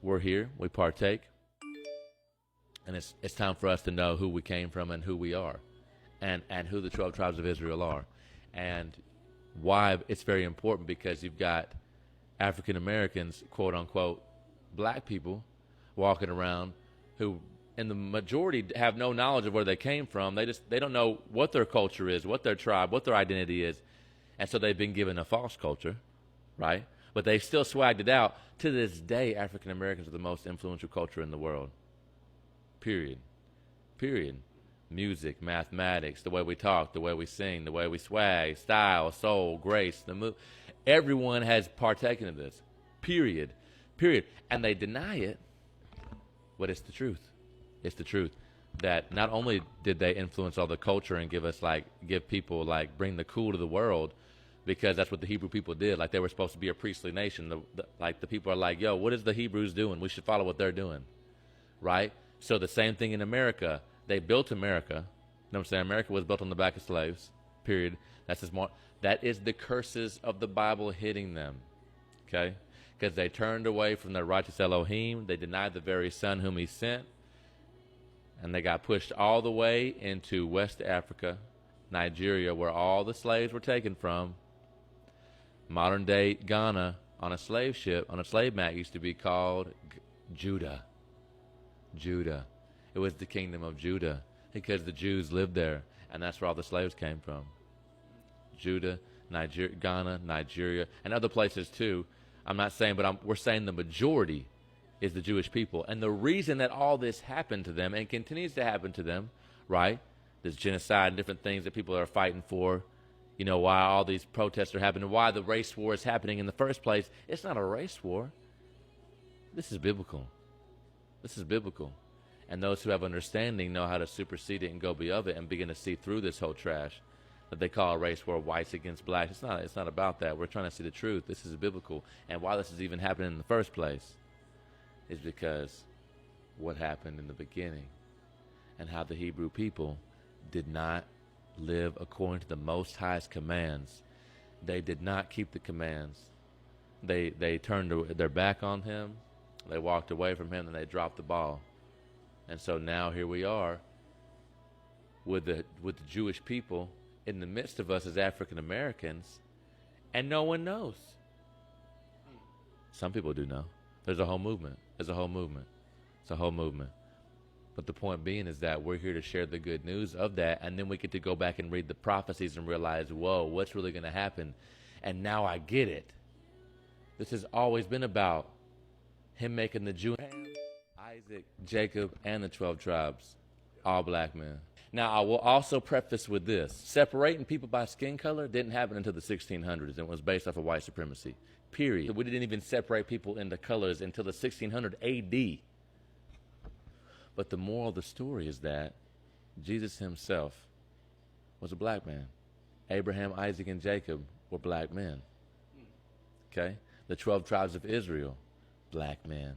we're here, we partake, and it's time for us to know who we came from and who we are, and who the 12 tribes of Israel are, and why it's very important, because you've got African Americans, quote unquote, black people walking around who, in the majority, have no knowledge of where they came from. They don't know what their culture is, what their tribe, what their identity is, and so they've been given a false culture, right? But they still swagged it out. To this day, African Americans are the most influential culture in the world. Period. Period. Music, mathematics, the way we talk, the way we sing, the way we swag, style, soul, grace, everyone has partaken of this. Period. Period. And they deny it, but it's the truth. It's the truth that not only did they influence all the culture and give people bring the cool to the world, because that's what the Hebrew people did. Like, they were supposed to be a priestly nation. The people are like, yo, what is the Hebrews doing? We should follow what they're doing, right? So the same thing in America. They built America. You know what I'm saying? America was built on the back of slaves, period. That is the curses of the Bible hitting them, okay? Because they turned away from their righteous Elohim. They denied the very Son whom he sent. And they got pushed all the way into West Africa, Nigeria, where all the slaves were taken from. Modern day Ghana, on a slave ship, on a slave map, used to be called Judah. Judah. It was the kingdom of Judah, because the Jews lived there, and that's where all the slaves came from. Judah, Ghana, Nigeria, and other places too. I'm not saying, but we're saying the majority is the Jewish people. And the reason that all this happened to them and continues to happen to them, right? There's genocide and different things that people are fighting for. You know, why all these protests are happening, why the race war is happening in the first place. It's not a race war. This is biblical. This is biblical. And those who have understanding know how to supersede it and go beyond it and begin to see through this whole trash that they call a race war, whites against blacks. It's not about that. We're trying to see the truth. This is biblical. And why this is even happening in the first place is because what happened in the beginning and how the Hebrew people did not live according to the Most High's commands. They did not keep the commands. They turned their back on him. They walked away from him, and they dropped the ball. And so now here we are with the Jewish people in the midst of us as African Americans, and no one knows. Some people do know. There's a whole movement. It's a whole movement. But the point being is that we're here to share the good news of that, and then we get to go back and read the prophecies and realize, whoa, what's really going to happen? And now I get it. This has always been about him making the Jew, Isaac, Jacob, and the 12 tribes all black men. Now, I will also preface with this. Separating people by skin color didn't happen until the 1600s, and it was based off of white supremacy, period. We didn't even separate people into colors until the 1600 A.D. But the moral of the story is that Jesus himself was a black man. Abraham, Isaac, and Jacob were black men. Okay? The 12 tribes of Israel, black men.